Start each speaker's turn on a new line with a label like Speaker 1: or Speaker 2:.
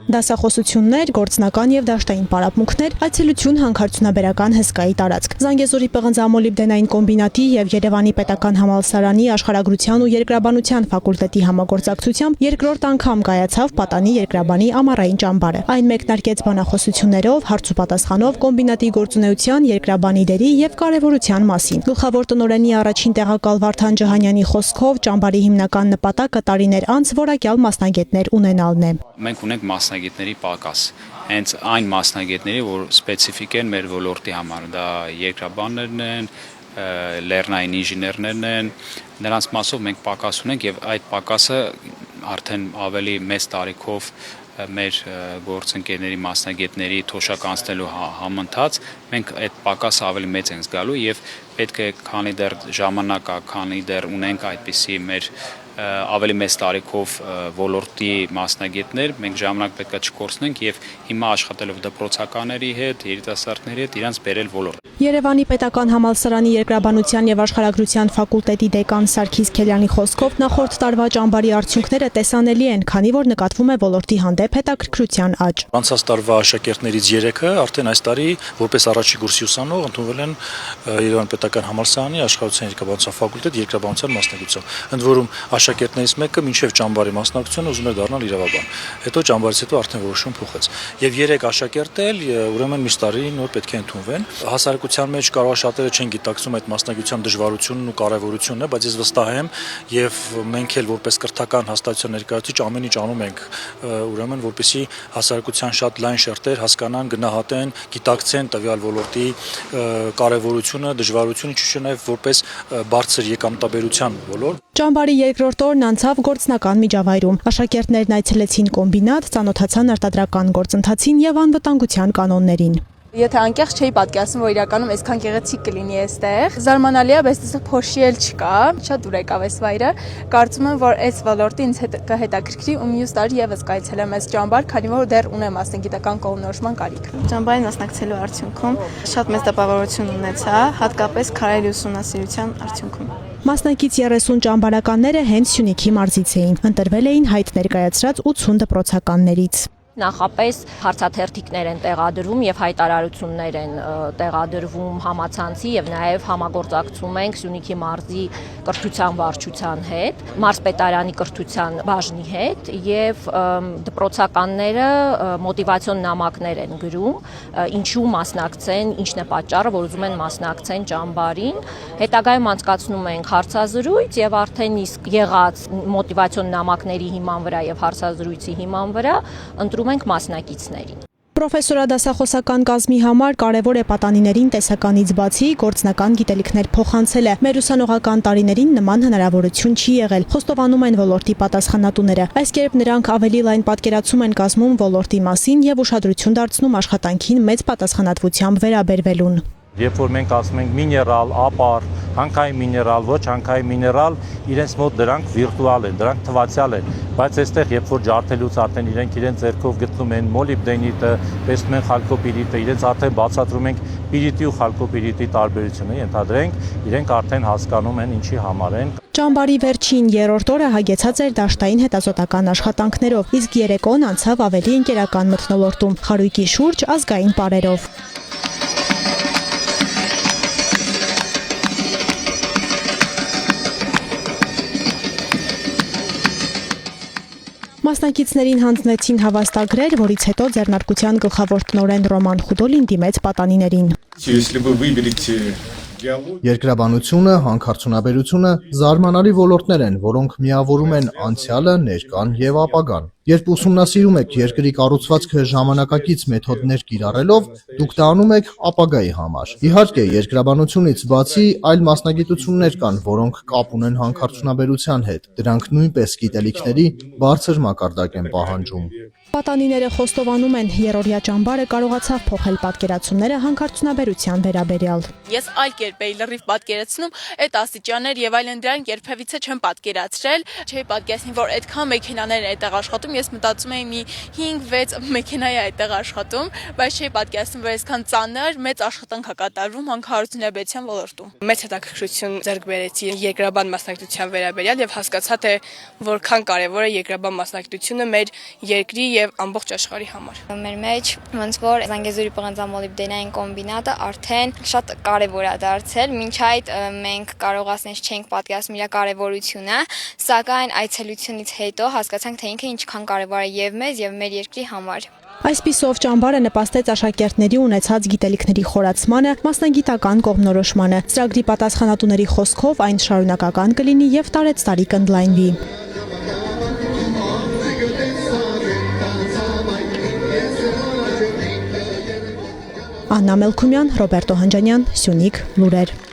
Speaker 1: Դասախոսություններ, գործնական եւ դաշտային պարապմունքներ, այցելություն հանքարդյունաբերական հսկայի տարածք։ Զանգեզուրի պղնձամոլիբդենային կոմբինատի եւ Երևանի պետական համալսարանի աշխարհագրության ու երկրաբանության ֆակուլտետի համագործակցությամբ երկրորդ անգամ կայացավ Պատանի երկրաբանի ամառային ճամբարը։ Այն մեկնարկեց բանախոսություններով, հարց ու պատասխանով կոմբինատի գործունեության, երկրաբանի դերի եւ կարեւորության մասին։ Գլխավոր տնօրենի առաջին տեղակալ Վարդան Ջհանյանի խոսքով ճամբարի հիմնական նպատակը տարիներ անց որակյալ մասնագետներ ունենալն է։
Speaker 2: Մենք ունենք մասնագետների պակաս, հենց այն մասնագետների, որ սպეციფიկ են մեր ոլորտի համար, դա երկրաբաններն են, լեռնային ինժեներներն են, նրանց մասով մենք պակաս ունենք եւ այդ պակասը արդեն ավելի մեծ տարիքով մեր գործընկերների մասնագետների թոշականցնելու համընթաց մենք այդ պակասը ավելի մեծ ենք զգալու եւ պետք է քանի դեռ ժամանակ է, քանի դեռ ունենք այդպիսի մեր ավելի մեծ տարիքով ոլորտի մասնագետներ, մենք ժամանակ պետք է չկորցնենք եւ հիմա աշխատելով դպրոցականների հետ, երիտասարդների հետ իրանց բերել ոլորտ։
Speaker 1: Երևանի պետական համալսարանի երկրաբանության եւ աշխարհագրության ֆակուլտետի դեկան Սարգիս Քելյանի խոսքով նախորդ տարվա ճամբարի արդյունքները տեսանելի են, քանի որ նկատվում է ոլորտի հանդեպ հետաքրքրության աճ։
Speaker 3: Անցած տարվա աշակերտներից 3-ը արդեն այս տարի որպես առաջի կուրսի ուսանող ընդունվել են Երևանի պետական համալսարանի աշխարհագրության երկրաբանության ֆակուլտետ երկրաբանության մասնագիտությամբ։ Ընդ որում աշակերտներից մեկը մինչև ճամբարի մասնակցությունը ուզում էր դառնալ իրավաբան։ Հետո ճամբարից հետո արդեն որոշում փոխեց։ Եվ 3 աշակերտ էլ ուրեմն միշտ տարի նոր պետք է ընդունվեն։ Հասարակության մեջ կարող է շատերը չեն գիտակցում այդ մասնագիտության դժվարությունն ու կարևորությունն է, բայց ես վստահ եմ եւ մենք էլ որպես կրթական հաստատության ներկայացուցիչ ամեն ինչ անում ենք ուրեմն որպեսզի հասարակության շատ լայն շերտեր հասկանան, գնահատեն, գիտակցեն տվյալ ոլորտի կարևորությունը, դժվարությունը, ինչու՞ նաեւ որպես բարձր եկամտաբերության ոլորտ։
Speaker 1: Ճամբարի երկրորդ օրն անցավ գործնական միջավայրում։ Աշակերտներն այցելեցին կոմբինատ, ծանոթացան արտադրական գործընթացին եւ անվտանգության կանոններին։
Speaker 4: Եթե անկեղծ չէի պատկերացնում, որ իրականում այսքան գեղեցիկ կլինի այստեղ։ Զարմանալի է, բայց այստեղ փոշի էլ չկա, շատ դուր եկավ այս վայրը։ Կարծում եմ, որ այս ոլորտը ինձ կհետաքրքրի ու մյուս տարի եւս կայցելեմ այս ճամբար, քանի որ դեռ ունեմ մասնագիտական կողմնորոշման կարիք։
Speaker 5: Ճամբարին մասնակցելու արդյունքում շատ մեծ տպավորություն ունեցա, հատկապես քարայրի ուսումնասիրության արդյունքում։
Speaker 1: Մասնակից 30 ճամբարականները հենց Սյունիքի մարզից էին, ընտրվել էին հայտ ներկայացրած 80 դպրոցականներից։
Speaker 6: Նախապես հարցաթերթիկներ են տեղադրում եւ հայտարարություններ են տեղադրվում համացանցի եւ նաեւ համագործակցում ենք Սյունիքի մարզի կրթության վարչության հետ, մարզպետարանի կրթության բաժնի հետ եւ դպրոցականները մոտիվացիոն նամակներ են գրում, ինչու մասնակցեն, ինչն է պատճառը, որ ուզում են մասնակցեն ճամբարին։ Հետագայում անցկացնում ենք հարցազրույց եւ արդեն իսկ եղած մոտիվացիոն նամակների հիման վրա եւ հարցազրույցի հիման վրա ընտրում ենք մասնակիցներին։
Speaker 1: Պրոֆեսորադասախոսական կազմի համար կարևոր է պատանիներին տեսականից բացի գործնական գիտելիքներ փոխանցելը։ Մեր ուսանողական տարիներին նման հնարավորություն չի եղել, խոստովանում են ոլորտի պատասխանատուները։ Այս կերպ նրանք ավելի լայն պատկերացում են կազմում ոլորտի մասին եւ ուշադրություն դարձնում աշխատանքին մեծ պատասխանատվությամբ վերաբերվելուն։
Speaker 7: Երբ որ մենք ասում ենք միներալ, ապար, հանքային միներալ, ոչ հանքային միներալ, իրենց մոտ դրանք վիրտուալ են, դրանք թվացial են, բայց այստեղ երբ որ ջարդելուց արդեն իրենց ձեռքով գտնում են մոլիբդենիտը, տեսնում են խալկոպիրիտը, իրենց արդեն բացատրում ենք պիրիտի ու խալկոպիրիտի տարբերությունը, ենթադրենք, իրենք արդեն հասկանում են ինչի համար են։
Speaker 1: Ճամբարի վերջին երրորդ օրը հագեցած էր դաշտային հետազոտական աշխատանքներով, իսկ երեկոն անցավ ավելի ընկերական մթնոլորտում, խարույկի շուրջ ազգային պարերով։ Մասնակիցներին հանձնեցին հավաստագրեր, որից հետո ձեռնարկության գլխավոր տնօրեն Ռոման Խուդոլին դիմեց պատանիներին։
Speaker 8: Երկրաբանությունը, հանքարդյունաբերությունը զարմանալի ոլորտներ են, որոնք միավորում են անցյալը, ներկան եւ ապագան։ Երբ ուսումնասիրում եք երկրի կառուցվածքը ժամանակակից մեթոդներ կիրառելով, դուք դա անում եք ապագայի համար։ Իհարկե, երկրաբանությունից բացի այլ մասնագիտություններ կան, որոնք կապ ունեն հանքարդյունաբերության հետ։ Դրանք նույնպես գիտելիքների բարձր մակարդակ են պահանջում։
Speaker 1: Պատանիները խոստովանում են, երրորդյա ճամբարը կարողացավ փոխել պատկերացումները հանքարդյունաբերության վերաբերյալ։
Speaker 4: Ես այլ կերպ էի լրիվ պատկերացնում, այդ աստիճաններ եւ այլն դրանք երբևիցե չեմ պատկերացրել, չէի պատկերացնում, որ այդքան մեքենաներ են այդտեղ աշխատում ես մտածում էի մի 5-6 մեքենա է այդտեղ աշխատում, բայց չէի պատկերացնում, որ այսքան ծանր մեծ աշխատանք է կատարվում հանքարդյունաբերության ոլորտում։
Speaker 9: Մեծ հետաքրքրություն ձեռք բերեցի երկրաբան մասնակցության վերաբերյալ եւ հասկացա, թե որքան կարեւոր է երկրաբան մասնակցությունը մեր երկրի եւ ամբողջ աշխարհի համար։
Speaker 10: Մեր մեջ ոնց որ Զանգեզուրի պղնձամոլիբդենային կոմբինատը արդեն շատ կարևոր է դարձել, մինչ այդ մենք կարողացնենք չենք պատկերացնում իր կարևորությունը, սակայն այցելությունից հետո հասկացանք, թե ինքը ինչքան կարևոր է եւ մեզ եւ մեր երկրի համար։
Speaker 1: Այսպիսով ճամբարը նպաստեց աշակերտների ունեցած գիտելիքների խորացմանը, մասնագիտական կողմնորոշմանը։ Ծրագրի պատասխանատուների խոսքով այն շարունակական կլինի եւ տարեցտարի կընդլայնվի։ Աննա Մելքումյան, Ռոբերտո Հանջանյան, Սյունիք, լուրեր։